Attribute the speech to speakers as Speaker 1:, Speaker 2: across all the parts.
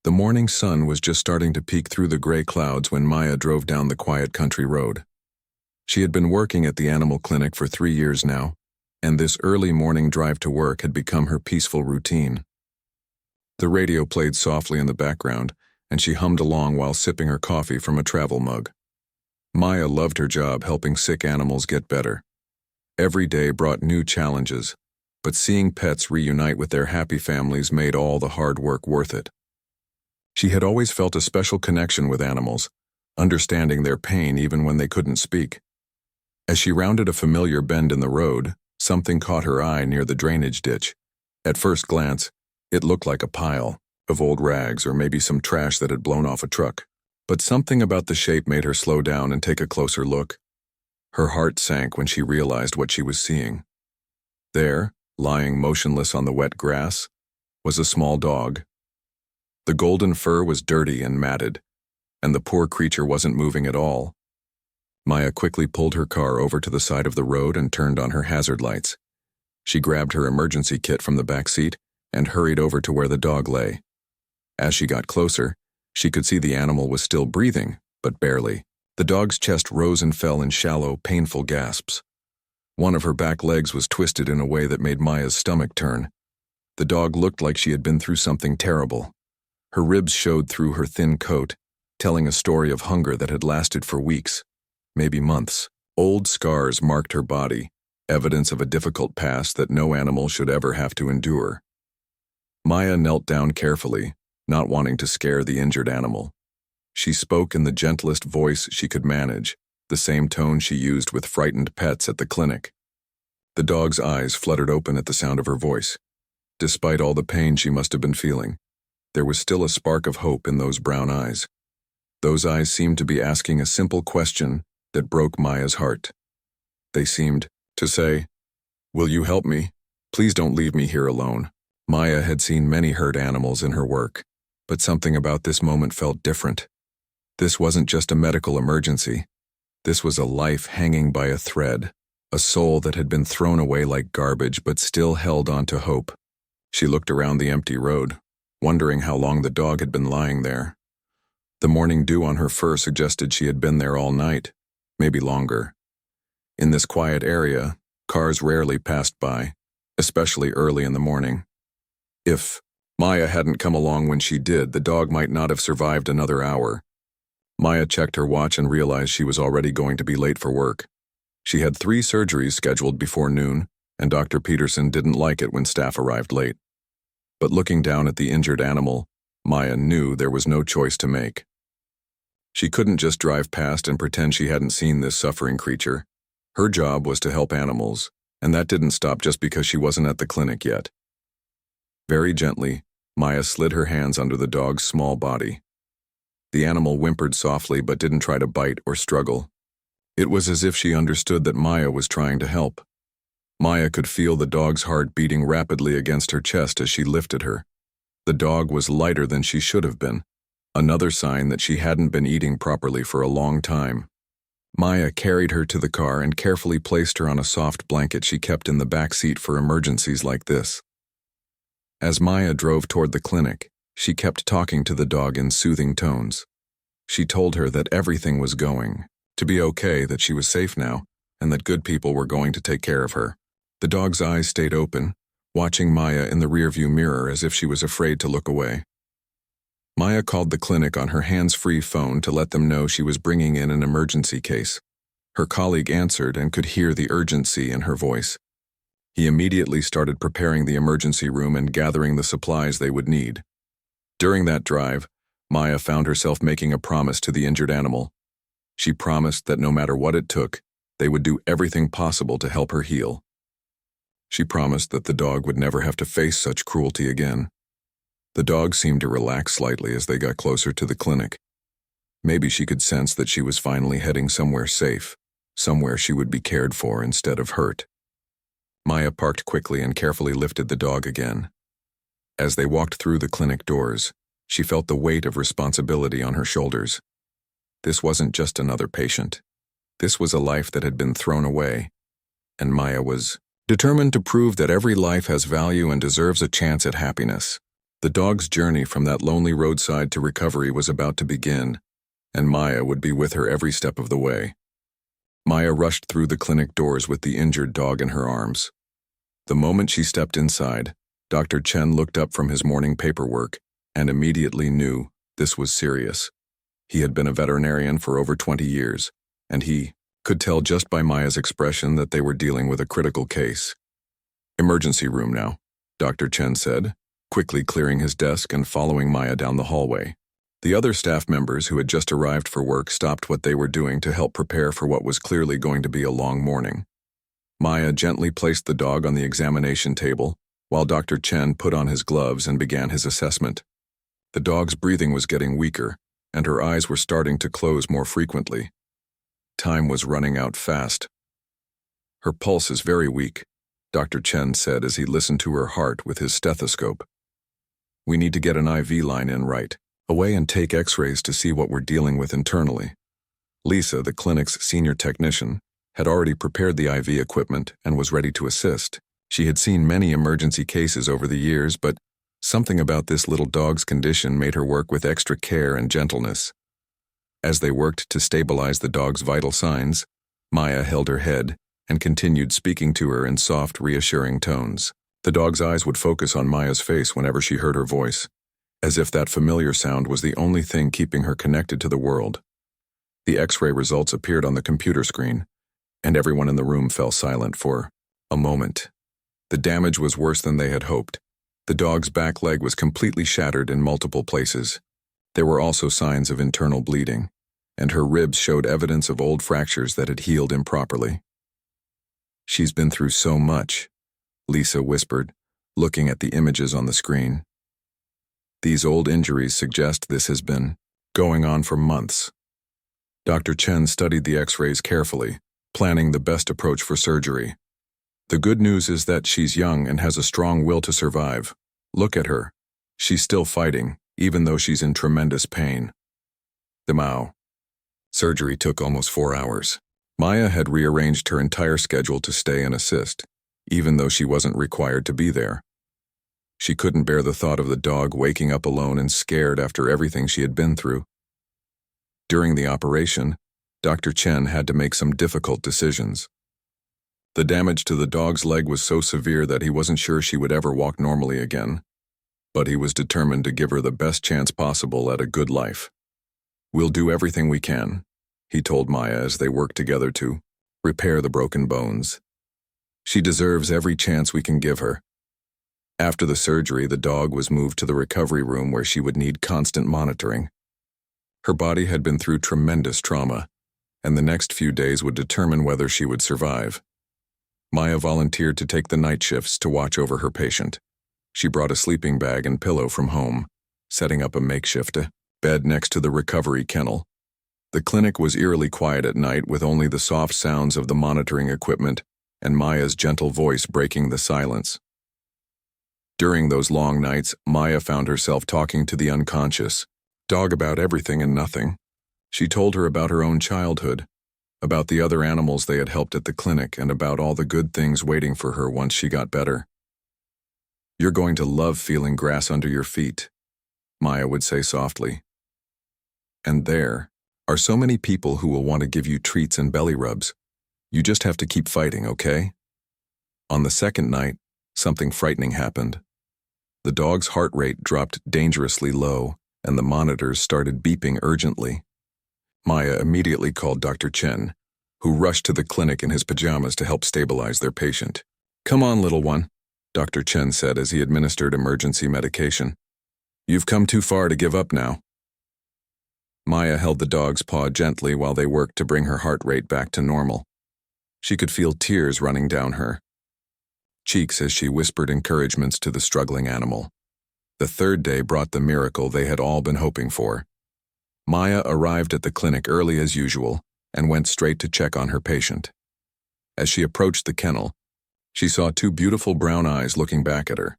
Speaker 1: The morning sun was just starting to peek through the gray clouds when Maya drove down the quiet country road. She had been working at the animal clinic for 3 years now, and this early morning drive to work had become her peaceful routine. The radio played softly in the background, and she hummed along while sipping her coffee from a travel mug. Maya loved her job helping sick animals get better. Every day brought new challenges, but seeing pets reunite with their happy families made all the hard work worth it. She had always felt a special connection with animals, understanding their pain even when they couldn't speak. As she rounded a familiar bend in the road, something caught her eye near the drainage ditch. At first glance, it looked like a pile of old rags or maybe some trash that had blown off a truck. But something about the shape made her slow down and take a closer look. Her heart sank when she realized what she was seeing. There, lying motionless on the wet grass, was a small dog. The golden fur was dirty and matted, and the poor creature wasn't moving at all. Maya quickly pulled her car over to the side of the road and turned on her hazard lights. She grabbed her emergency kit from the back seat and hurried over to where the dog lay. As she got closer, she could see the animal was still breathing, but barely. The dog's chest rose and fell in shallow, painful gasps. One of her back legs was twisted in a way that made Maya's stomach turn. The dog looked like she had been through something terrible. Her ribs showed through her thin coat, telling a story of hunger that had lasted for weeks, maybe months. Old scars marked her body, evidence of a difficult past that no animal should ever have to endure. Maya knelt down carefully, not wanting to scare the injured animal. She spoke in the gentlest voice she could manage, the same tone she used with frightened pets at the clinic. The dog's eyes fluttered open at the sound of her voice. Despite all the pain she must have been feeling, there was still a spark of hope in those brown eyes. Those eyes seemed to be asking a simple question that broke Maya's heart. They seemed to say, "Will you help me? Please don't leave me here alone." Maya had seen many hurt animals in her work, but something about this moment felt different. This wasn't just a medical emergency. This was a life hanging by a thread, a soul that had been thrown away like garbage but still held on to hope. She looked around the empty road, wondering how long the dog had been lying there. The morning dew on her fur suggested she had been there all night, maybe longer. In this quiet area, cars rarely passed by, especially early in the morning. If Maya hadn't come along when she did, the dog might not have survived another hour. Maya checked her watch and realized she was already going to be late for work. She had 3 surgeries scheduled before noon, and Dr. Peterson didn't like it when staff arrived late. But looking down at the injured animal, Maya knew there was no choice to make. She couldn't just drive past and pretend she hadn't seen this suffering creature. Her job was to help animals, and that didn't stop just because she wasn't at the clinic yet. Very gently, Maya slid her hands under the dog's small body. The animal whimpered softly but didn't try to bite or struggle. It was as if she understood that Maya was trying to help. Maya could feel the dog's heart beating rapidly against her chest as she lifted her. The dog was lighter than she should have been, another sign that she hadn't been eating properly for a long time. Maya carried her to the car and carefully placed her on a soft blanket she kept in the back seat for emergencies like this. As Maya drove toward the clinic, she kept talking to the dog in soothing tones. She told her that everything was going to be okay, that she was safe now, and that good people were going to take care of her. The dog's eyes stayed open, watching Maya in the rearview mirror as if she was afraid to look away. Maya called the clinic on her hands-free phone to let them know she was bringing in an emergency case. Her colleague answered and could hear the urgency in her voice. He immediately started preparing the emergency room and gathering the supplies they would need. During that drive, Maya found herself making a promise to the injured animal. She promised that no matter what it took, they would do everything possible to help her heal. She promised that the dog would never have to face such cruelty again. The dog seemed to relax slightly as they got closer to the clinic. Maybe she could sense that she was finally heading somewhere safe, somewhere she would be cared for instead of hurt. Maya parked quickly and carefully lifted the dog again. As they walked through the clinic doors, she felt the weight of responsibility on her shoulders. This wasn't just another patient. This was a life that had been thrown away, and Maya was determined to prove that every life has value and deserves a chance at happiness. The dog's journey from that lonely roadside to recovery was about to begin, and Maya would be with her every step of the way. Maya rushed through the clinic doors with the injured dog in her arms. The moment she stepped inside, Dr. Chen looked up from his morning paperwork and immediately knew this was serious. He had been a veterinarian for over 20 years, and he could tell just by Maya's expression that they were dealing with a critical case. "Emergency room now," Dr. Chen said, quickly clearing his desk and following Maya down the hallway. The other staff members who had just arrived for work stopped what they were doing to help prepare for what was clearly going to be a long morning. Maya gently placed the dog on the examination table, while Dr. Chen put on his gloves and began his assessment. The dog's breathing was getting weaker, and her eyes were starting to close more frequently. Time was running out fast. "Her pulse is very weak," Dr. Chen said as he listened to her heart with his stethoscope. "We need to get an IV line in right away and take x-rays to see what we're dealing with internally." Lisa, the clinic's senior technician, had already prepared the IV equipment and was ready to assist. She had seen many emergency cases over the years, but something about this little dog's condition made her work with extra care and gentleness. As they worked to stabilize the dog's vital signs, Maya held her head and continued speaking to her in soft, reassuring tones. The dog's eyes would focus on Maya's face whenever she heard her voice, as if that familiar sound was the only thing keeping her connected to the world. The X-ray results appeared on the computer screen, and everyone in the room fell silent for a moment. The damage was worse than they had hoped. The dog's back leg was completely shattered in multiple places. There were also signs of internal bleeding, and her ribs showed evidence of old fractures that had healed improperly. "She's been through so much," Lisa whispered, looking at the images on the screen. "These old injuries suggest this has been going on for months." Dr. Chen studied the X-rays carefully, planning the best approach for surgery. "The good news is that she's young and has a strong will to survive. Look at her. She's still fighting, even though she's in tremendous pain." The Mao. Surgery took almost 4 hours. Maya had rearranged her entire schedule to stay and assist, even though she wasn't required to be there. She couldn't bear the thought of the dog waking up alone and scared after everything she had been through. During the operation, Dr. Chen had to make some difficult decisions. The damage to the dog's leg was so severe that he wasn't sure she would ever walk normally again, but he was determined to give her the best chance possible at a good life. "We'll do everything we can," he told Maya as they worked together to repair the broken bones. "She deserves every chance we can give her." After the surgery, the dog was moved to the recovery room where she would need constant monitoring. Her body had been through tremendous trauma, and the next few days would determine whether she would survive. Maya volunteered to take the night shifts to watch over her patient. She brought a sleeping bag and pillow from home, setting up a makeshift bed next to the recovery kennel. The clinic was eerily quiet at night, with only the soft sounds of the monitoring equipment and Maya's gentle voice breaking the silence. During those long nights, Maya found herself talking to the unconscious dog about everything and nothing. She told her about her own childhood, about the other animals they had helped at the clinic, and about all the good things waiting for her once she got better. "You're going to love feeling grass under your feet," Maya would say softly. "And there are so many people who will want to give you treats and belly rubs. You just have to keep fighting, okay?" On the second night, something frightening happened. The dog's heart rate dropped dangerously low, and the monitors started beeping urgently. Maya immediately called Dr. Chen, who rushed to the clinic in his pajamas to help stabilize their patient. "Come on, little one," Dr. Chen said as he administered emergency medication. "You've come too far to give up now." Maya held the dog's paw gently while they worked to bring her heart rate back to normal. She could feel tears running down her cheeks as she whispered encouragements to the struggling animal. The third day brought the miracle they had all been hoping for. Maya arrived at the clinic early as usual and went straight to check on her patient. As she approached the kennel, she saw 2 beautiful brown eyes looking back at her.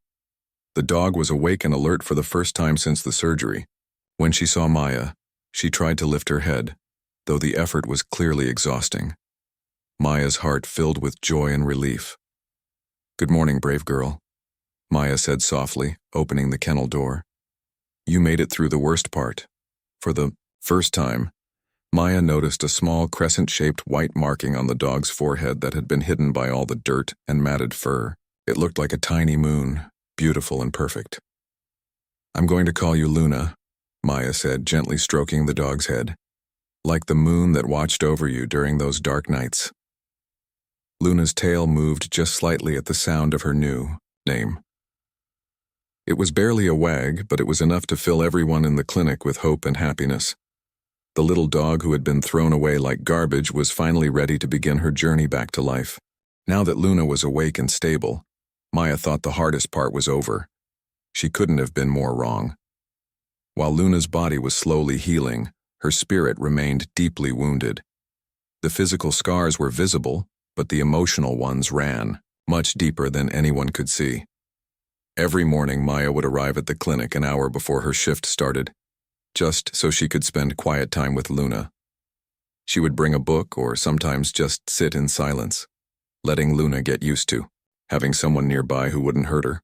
Speaker 1: The dog was awake and alert for the first time since the surgery. When she saw Maya, she tried to lift her head, though the effort was clearly exhausting. Maya's heart filled with joy and relief. "Good morning, brave girl," Maya said softly, opening the kennel door. You made it through the worst part. For the first time, Maya noticed a small crescent-shaped white marking on the dog's forehead that had been hidden by all the dirt and matted fur. It looked like a tiny moon, beautiful and perfect. I'm going to call you Luna, Maya said, gently stroking the dog's head, like the moon that watched over you during those dark nights. Luna's tail moved just slightly at the sound of her new name. It was barely a wag, but it was enough to fill everyone in the clinic with hope and happiness. The little dog who had been thrown away like garbage was finally ready to begin her journey back to life. Now that Luna was awake and stable, Maya thought the hardest part was over. She couldn't have been more wrong. While Luna's body was slowly healing, her spirit remained deeply wounded. The physical scars were visible, but the emotional ones ran, much deeper than anyone could see. Every morning, Maya would arrive at the clinic an hour before her shift started, just so she could spend quiet time with Luna. She would bring a book or sometimes just sit in silence, letting Luna get used to having someone nearby who wouldn't hurt her.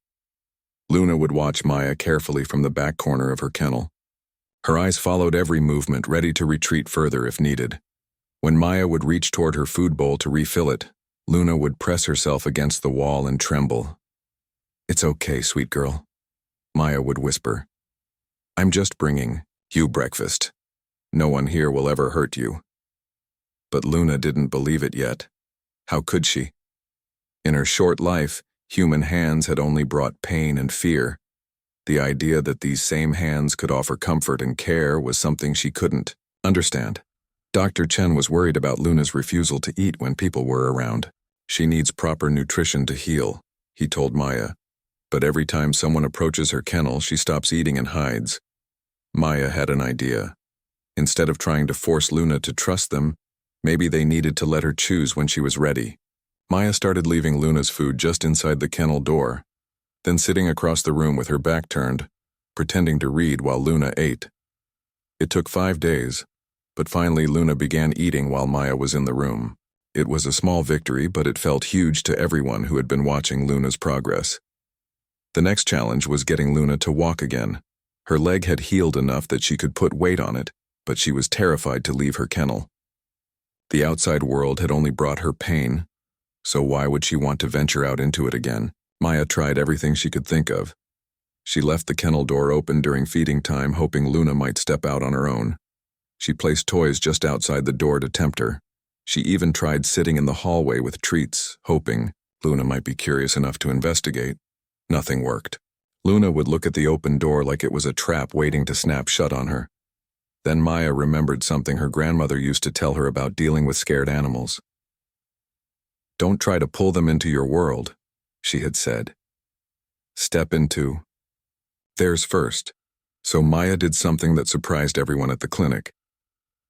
Speaker 1: Luna would watch Maya carefully from the back corner of her kennel. Her eyes followed every movement, ready to retreat further if needed. When Maya would reach toward her food bowl to refill it, Luna would press herself against the wall and tremble. It's okay, sweet girl, Maya would whisper. I'm just bringing you breakfast. No one here will ever hurt you. But Luna didn't believe it yet. How could she? In her short life, human hands had only brought pain and fear. The idea that these same hands could offer comfort and care was something she couldn't understand. Dr. Chen was worried about Luna's refusal to eat when people were around. She needs proper nutrition to heal, he told Maya. But every time someone approaches her kennel, she stops eating and hides. Maya had an idea. Instead of trying to force Luna to trust them, maybe they needed to let her choose when she was ready. Maya started leaving Luna's food just inside the kennel door, then sitting across the room with her back turned, pretending to read while Luna ate. It took 5 days, but finally Luna began eating while Maya was in the room. It was a small victory, but it felt huge to everyone who had been watching Luna's progress. The next challenge was getting Luna to walk again. Her leg had healed enough that she could put weight on it, but she was terrified to leave her kennel. The outside world had only brought her pain, so why would she want to venture out into it again? Maya tried everything she could think of. She left the kennel door open during feeding time, hoping Luna might step out on her own. She placed toys just outside the door to tempt her. She even tried sitting in the hallway with treats, hoping Luna might be curious enough to investigate. Nothing worked. Luna would look at the open door like it was a trap waiting to snap shut on her. Then Maya remembered something her grandmother used to tell her about dealing with scared animals. Don't try to pull them into your world, she had said. Step into theirs first. So Maya did something that surprised everyone at the clinic.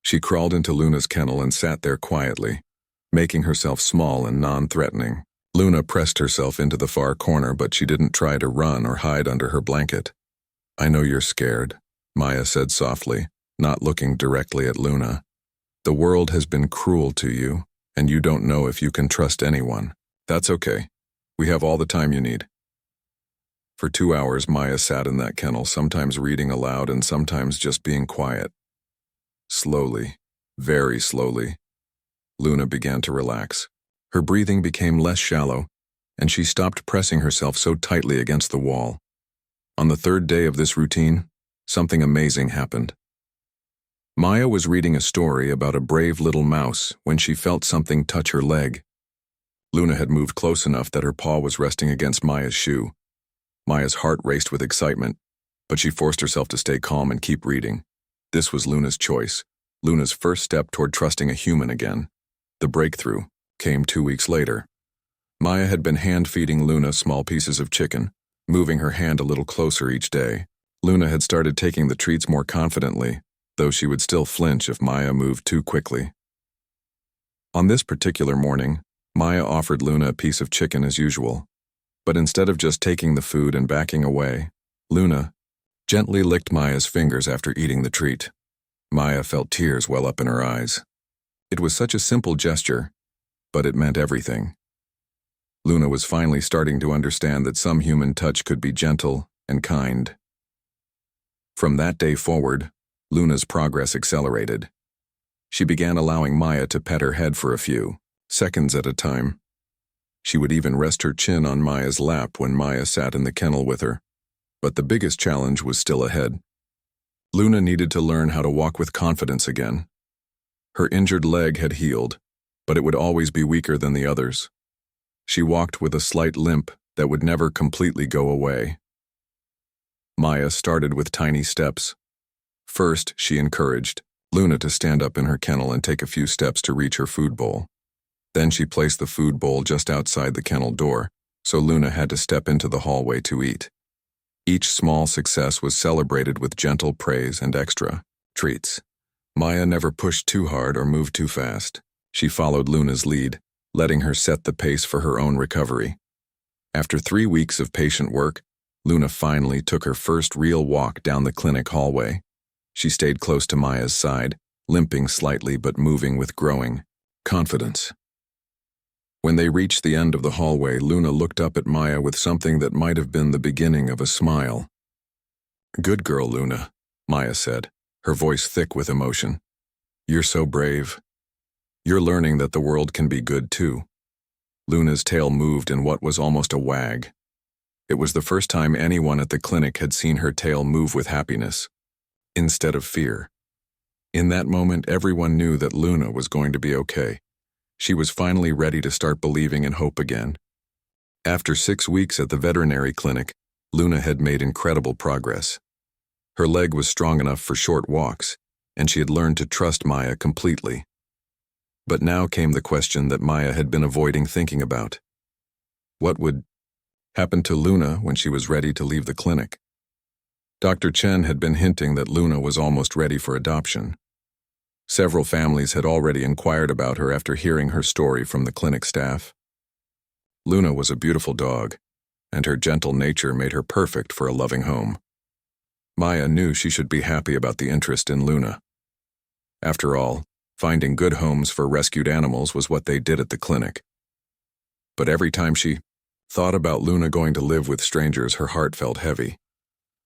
Speaker 1: She crawled into Luna's kennel and sat there quietly, making herself small and non-threatening. Luna pressed herself into the far corner, but she didn't try to run or hide under her blanket. I know you're scared, Maya said softly, not looking directly at Luna. The world has been cruel to you, and you don't know if you can trust anyone. That's okay. We have all the time you need. For 2 hours, Maya sat in that kennel, sometimes reading aloud and sometimes just being quiet. Slowly, very slowly, Luna began to relax. Her breathing became less shallow, and she stopped pressing herself so tightly against the wall. On the 3rd day of this routine, something amazing happened. Maya was reading a story about a brave little mouse when she felt something touch her leg. Luna had moved close enough that her paw was resting against Maya's shoe. Maya's heart raced with excitement, but she forced herself to stay calm and keep reading. This was Luna's choice, Luna's first step toward trusting a human again. The breakthrough came 2 weeks later. Maya had been hand-feeding Luna small pieces of chicken, moving her hand a little closer each day. Luna had started taking the treats more confidently, though she would still flinch if Maya moved too quickly. On this particular morning, Maya offered Luna a piece of chicken as usual, but instead of just taking the food and backing away, Luna gently licked Maya's fingers after eating the treat. Maya felt tears well up in her eyes. It was such a simple gesture, but it meant everything. Luna was finally starting to understand that some human touch could be gentle and kind. From that day forward, Luna's progress accelerated. She began allowing Maya to pet her head for a few seconds at a time. She would even rest her chin on Maya's lap when Maya sat in the kennel with her. But the biggest challenge was still ahead. Luna needed to learn how to walk with confidence again. Her injured leg had healed, but it would always be weaker than the others. She walked with a slight limp that would never completely go away. Maya started with tiny steps. First, she encouraged Luna to stand up in her kennel and take a few steps to reach her food bowl. Then she placed the food bowl just outside the kennel door, so Luna had to step into the hallway to eat. Each small success was celebrated with gentle praise and extra treats. Maya never pushed too hard or moved too fast. She followed Luna's lead, letting her set the pace for her own recovery. After 3 weeks of patient work, Luna finally took her first real walk down the clinic hallway. She stayed close to Maya's side, limping slightly but moving with growing confidence. When they reached the end of the hallway, Luna looked up at Maya with something that might have been the beginning of a smile. "Good girl, Luna," Maya said, her voice thick with emotion. "You're so brave. You're learning that the world can be good too." Luna's tail moved in what was almost a wag. It was the first time anyone at the clinic had seen her tail move with happiness, instead of fear. In that moment, everyone knew that Luna was going to be okay. She was finally ready to start believing in hope again. After 6 weeks at the veterinary clinic, Luna had made incredible progress. Her leg was strong enough for short walks, and she had learned to trust Maya completely. But now came the question that Maya had been avoiding thinking about. What would happen to Luna when she was ready to leave the clinic? Dr. Chen had been hinting that Luna was almost ready for adoption. Several families had already inquired about her after hearing her story from the clinic staff. Luna was a beautiful dog, and her gentle nature made her perfect for a loving home. Maya knew she should be happy about the interest in Luna. After all, finding good homes for rescued animals was what they did at the clinic. But every time she thought about Luna going to live with strangers, her heart felt heavy.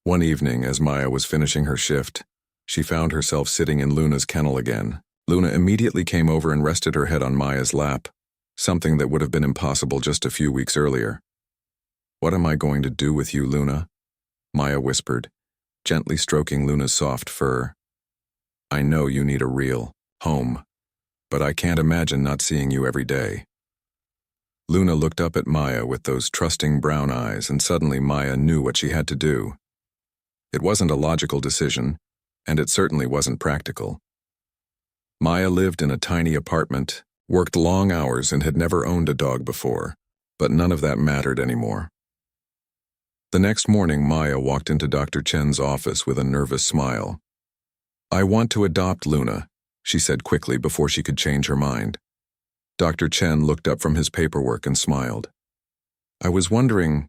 Speaker 1: One evening, as Maya was finishing her shift, she found herself sitting in Luna's kennel again. Luna immediately came over and rested her head on Maya's lap, something that would have been impossible just a few weeks earlier. "What am I going to do with you, Luna?" Maya whispered, gently stroking Luna's soft fur. "I know you need a real home, but I can't imagine not seeing you every day." Luna looked up at Maya with those trusting brown eyes, and suddenly Maya knew what she had to do. It wasn't a logical decision, and it certainly wasn't practical. Maya lived in a tiny apartment, worked long hours, and had never owned a dog before, but none of that mattered anymore. The next morning, Maya walked into Dr. Chen's office with a nervous smile. "I want to adopt Luna," she said quickly before she could change her mind. Dr. Chen looked up from his paperwork and smiled. "I was wondering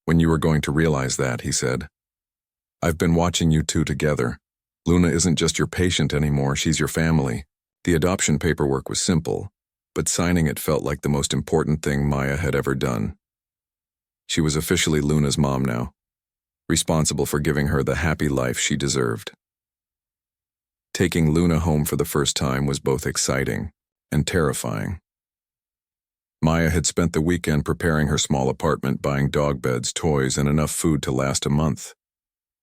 Speaker 1: when you were going to realize that," he said. "I've been watching you two together. Luna isn't just your patient anymore, she's your family." The adoption paperwork was simple, but signing it felt like the most important thing Maya had ever done. She was officially Luna's mom now, responsible for giving her the happy life she deserved. Taking Luna home for the first time was both exciting and terrifying. Maya had spent the weekend preparing her small apartment, buying dog beds, toys, and enough food to last a month.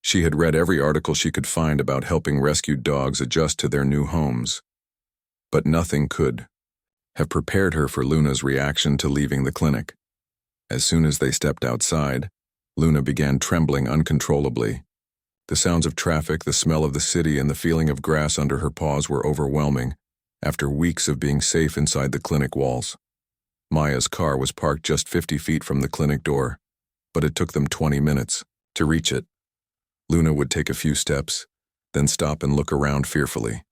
Speaker 1: She had read every article she could find about helping rescued dogs adjust to their new homes. But nothing could have prepared her for Luna's reaction to leaving the clinic. As soon as they stepped outside, Luna began trembling uncontrollably. The sounds of traffic, the smell of the city, and the feeling of grass under her paws were overwhelming after weeks of being safe inside the clinic walls. Maya's car was parked just 50 feet from the clinic door, but it took them 20 minutes to reach it. Luna would take a few steps, then stop and look around fearfully.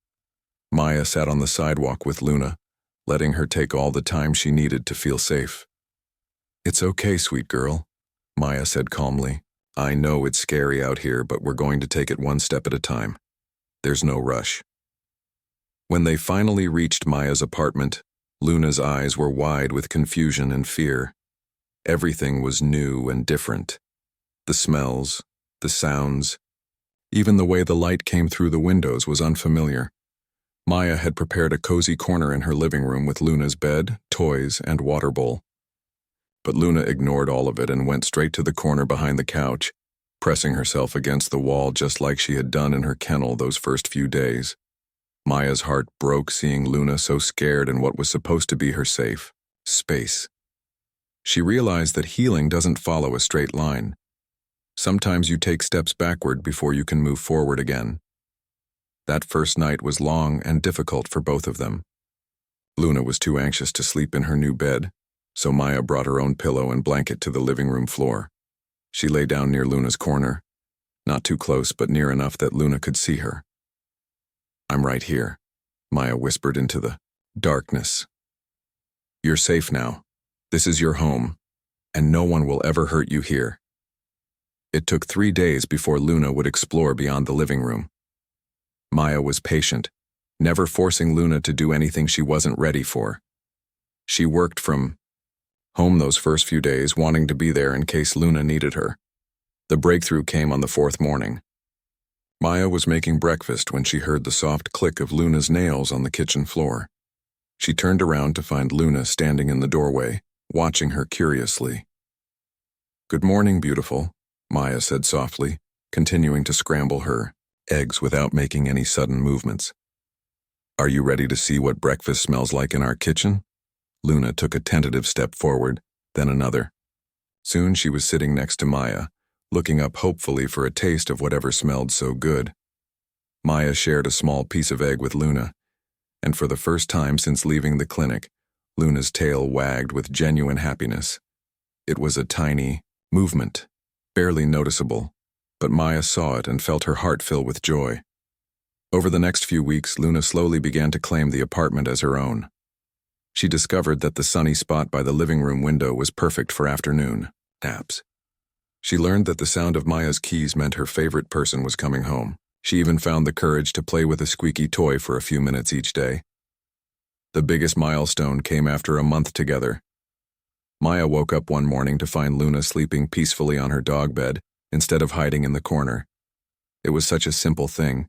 Speaker 1: Maya sat on the sidewalk with Luna, letting her take all the time she needed to feel safe. "It's okay, sweet girl," Maya said calmly. "I know it's scary out here, but we're going to take it one step at a time. There's no rush." When they finally reached Maya's apartment, Luna's eyes were wide with confusion and fear. Everything was new and different. The smells, the sounds, even the way the light came through the windows was unfamiliar. Maya had prepared a cozy corner in her living room with Luna's bed, toys, and water bowl. But Luna ignored all of it and went straight to the corner behind the couch, pressing herself against the wall just like she had done in her kennel those first few days. Maya's heart broke seeing Luna so scared in what was supposed to be her safe space. She realized that healing doesn't follow a straight line. Sometimes you take steps backward before you can move forward again. That first night was long and difficult for both of them. Luna was too anxious to sleep in her new bed, so Maya brought her own pillow and blanket to the living room floor. She lay down near Luna's corner, not too close but near enough that Luna could see her. "I'm right here," Maya whispered into the darkness. "You're safe now. This is your home, and no one will ever hurt you here." It took 3 days before Luna would explore beyond the living room. Maya was patient, never forcing Luna to do anything she wasn't ready for. She worked from home those first few days, wanting to be there in case Luna needed her. The breakthrough came on the 4th morning. Maya was making breakfast when she heard the soft click of Luna's nails on the kitchen floor. She turned around to find Luna standing in the doorway, watching her curiously. "Good morning, beautiful," Maya said softly, continuing to scramble her eggs without making any sudden movements. "Are you ready to see what breakfast smells like in our kitchen?" Luna took a tentative step forward, then another. Soon she was sitting next to Maya, looking up hopefully for a taste of whatever smelled so good. Maya shared a small piece of egg with Luna, and for the first time since leaving the clinic, Luna's tail wagged with genuine happiness. It was a tiny movement, barely noticeable, but Maya saw it and felt her heart fill with joy. Over the next few weeks, Luna slowly began to claim the apartment as her own. She discovered that the sunny spot by the living room window was perfect for afternoon naps. She learned that the sound of Maya's keys meant her favorite person was coming home. She even found the courage to play with a squeaky toy for a few minutes each day. The biggest milestone came after a month together. Maya woke up one morning to find Luna sleeping peacefully on her dog bed instead of hiding in the corner. It was such a simple thing,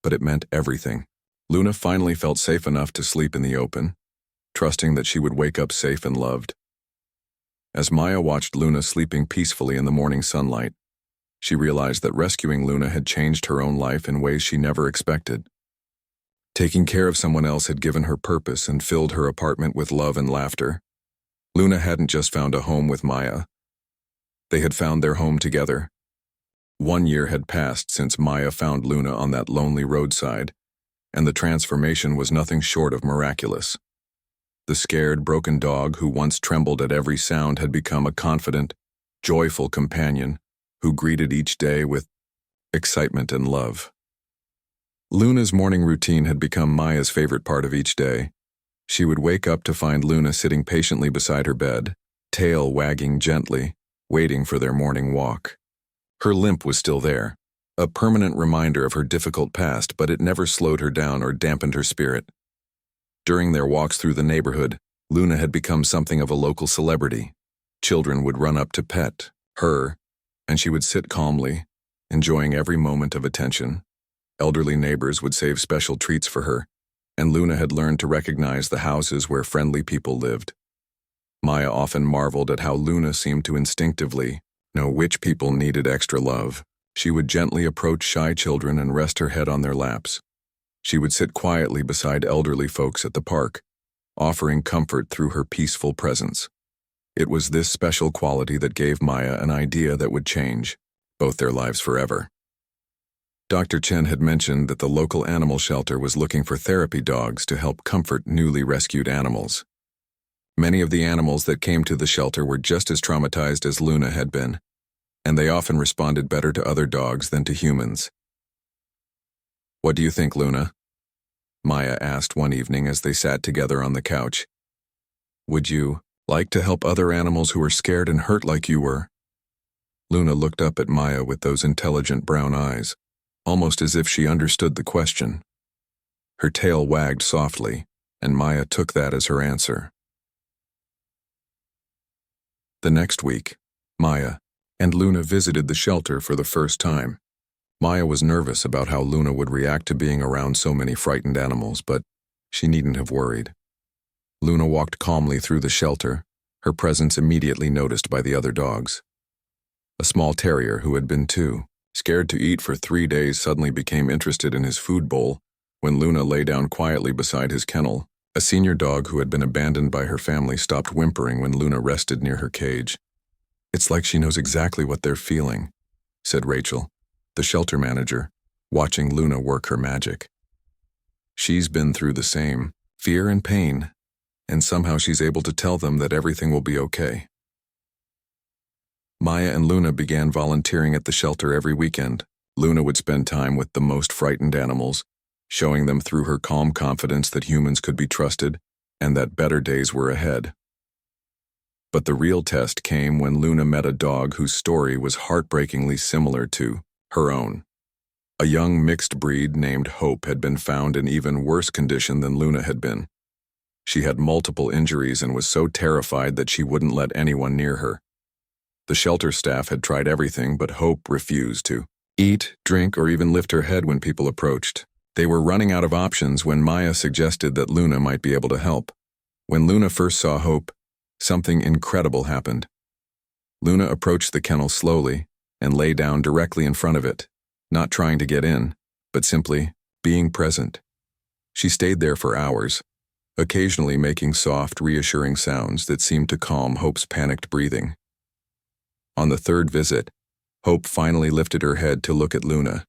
Speaker 1: but it meant everything. Luna finally felt safe enough to sleep in the open, trusting that she would wake up safe and loved. As Maya watched Luna sleeping peacefully in the morning sunlight, she realized that rescuing Luna had changed her own life in ways she never expected. Taking care of someone else had given her purpose and filled her apartment with love and laughter. Luna hadn't just found a home with Maya. They had found their home together. 1 year had passed since Maya found Luna on that lonely roadside, and the transformation was nothing short of miraculous. The scared, broken dog who once trembled at every sound had become a confident, joyful companion who greeted each day with excitement and love. Luna's morning routine had become Maya's favorite part of each day. She would wake up to find Luna sitting patiently beside her bed, tail wagging gently, waiting for their morning walk. Her limp was still there, a permanent reminder of her difficult past, but it never slowed her down or dampened her spirit. During their walks through the neighborhood, Luna had become something of a local celebrity. Children would run up to pet her, and she would sit calmly, enjoying every moment of attention. Elderly neighbors would save special treats for her, and Luna had learned to recognize the houses where friendly people lived. Maya often marveled at how Luna seemed to instinctively know which people needed extra love. She would gently approach shy children and rest her head on their laps. She would sit quietly beside elderly folks at the park, offering comfort through her peaceful presence. It was this special quality that gave Maya an idea that would change both their lives forever. Dr. Chen had mentioned that the local animal shelter was looking for therapy dogs to help comfort newly rescued animals. Many of the animals that came to the shelter were just as traumatized as Luna had been, and they often responded better to other dogs than to humans. "What do you think, Luna?" Maya asked one evening as they sat together on the couch. "Would you like to help other animals who are scared and hurt like you were?" Luna looked up at Maya with those intelligent brown eyes, almost as if she understood the question. Her tail wagged softly, and Maya took that as her answer. The next week, Maya and Luna visited the shelter for the first time. Maya was nervous about how Luna would react to being around so many frightened animals, but she needn't have worried. Luna walked calmly through the shelter, her presence immediately noticed by the other dogs. A small terrier who had been too scared to eat for 3 days suddenly became interested in his food bowl when Luna lay down quietly beside his kennel. A senior dog who had been abandoned by her family stopped whimpering when Luna rested near her cage. "It's like she knows exactly what they're feeling," said Rachel, the shelter manager, watching Luna work her magic. "She's been through the same fear and pain, and somehow she's able to tell them that everything will be okay." Maya and Luna began volunteering at the shelter every weekend. Luna would spend time with the most frightened animals, showing them through her calm confidence that humans could be trusted and that better days were ahead. But the real test came when Luna met a dog whose story was heartbreakingly similar to her own. A young mixed breed named Hope had been found in even worse condition than Luna had been. She had multiple injuries and was so terrified that she wouldn't let anyone near her. The shelter staff had tried everything, but Hope refused to eat, drink, or even lift her head when people approached. They were running out of options when Maya suggested that Luna might be able to help. When Luna first saw Hope, something incredible happened. Luna approached the kennel slowly and lay down directly in front of it, not trying to get in, but simply being present. She stayed there for hours, occasionally making soft, reassuring sounds that seemed to calm Hope's panicked breathing. On the third visit, Hope finally lifted her head to look at Luna.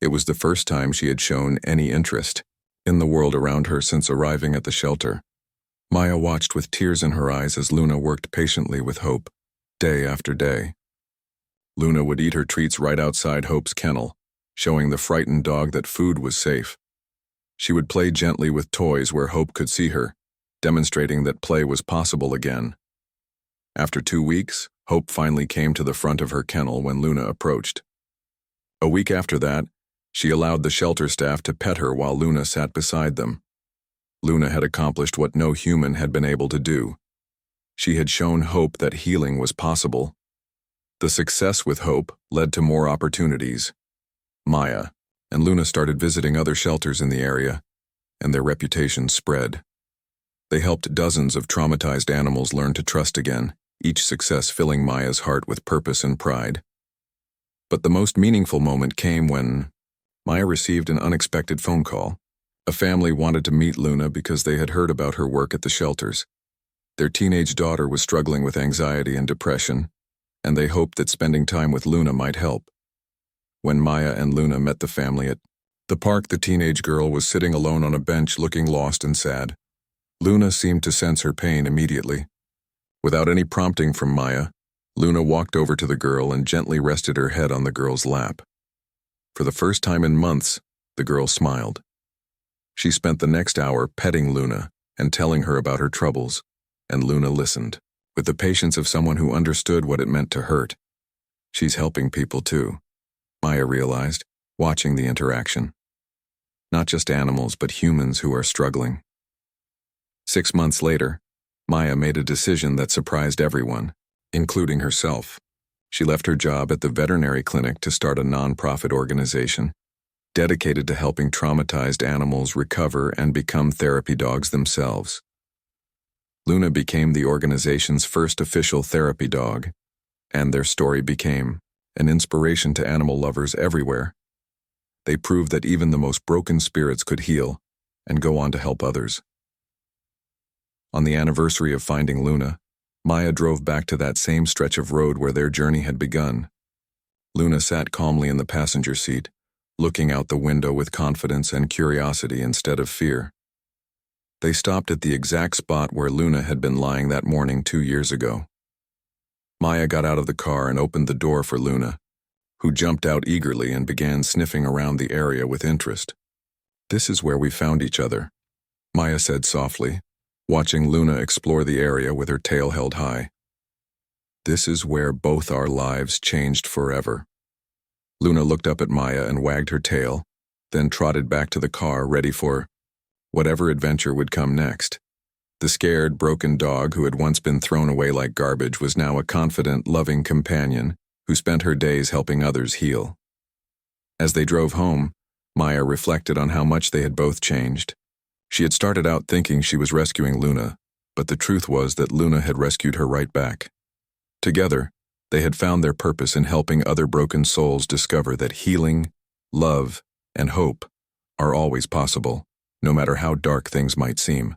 Speaker 1: It was the first time she had shown any interest in the world around her since arriving at the shelter. Maya watched with tears in her eyes as Luna worked patiently with Hope, day after day. Luna would eat her treats right outside Hope's kennel, showing the frightened dog that food was safe. She would play gently with toys where Hope could see her, demonstrating that play was possible again. After 2 weeks, Hope finally came to the front of her kennel when Luna approached. A week after that, she allowed the shelter staff to pet her while Luna sat beside them. Luna had accomplished what no human had been able to do. She had shown Hope that healing was possible. The success with Hope led to more opportunities. Maya and Luna started visiting other shelters in the area, and their reputation spread. They helped dozens of traumatized animals learn to trust again, each success filling Maya's heart with purpose and pride. But the most meaningful moment came when Maya received an unexpected phone call. A family wanted to meet Luna because they had heard about her work at the shelters. Their teenage daughter was struggling with anxiety and depression, and they hoped that spending time with Luna might help. When Maya and Luna met the family at the park, the teenage girl was sitting alone on a bench looking lost and sad. Luna seemed to sense her pain immediately. Without any prompting from Maya, Luna walked over to the girl and gently rested her head on the girl's lap. For the first time in months, the girl smiled. She spent the next hour petting Luna and telling her about her troubles, and Luna listened, with the patience of someone who understood what it meant to hurt. She's helping people too, Maya realized, watching the interaction. Not just animals, but humans who are struggling. 6 months later, Maya made a decision that surprised everyone, including herself. She left her job at the veterinary clinic to start a non-profit organization dedicated to helping traumatized animals recover and become therapy dogs themselves. Luna became the organization's first official therapy dog, and their story became an inspiration to animal lovers everywhere. They proved that even the most broken spirits could heal and go on to help others. On the anniversary of finding Luna, Maya drove back to that same stretch of road where their journey had begun. Luna sat calmly in the passenger seat, looking out the window with confidence and curiosity instead of fear. They stopped at the exact spot where Luna had been lying that morning 2 years ago. Maya got out of the car and opened the door for Luna, who jumped out eagerly and began sniffing around the area with interest. "This is where we found each other," Maya said softly, watching Luna explore the area with her tail held high. "This is where both our lives changed forever." Luna looked up at Maya and wagged her tail, then trotted back to the car ready for whatever adventure would come next. The scared, broken dog who had once been thrown away like garbage was now a confident, loving companion who spent her days helping others heal. As they drove home, Maya reflected on how much they had both changed. She had started out thinking she was rescuing Luna, but the truth was that Luna had rescued her right back. Together, they had found their purpose in helping other broken souls discover that healing, love, and hope are always possible, no matter how dark things might seem.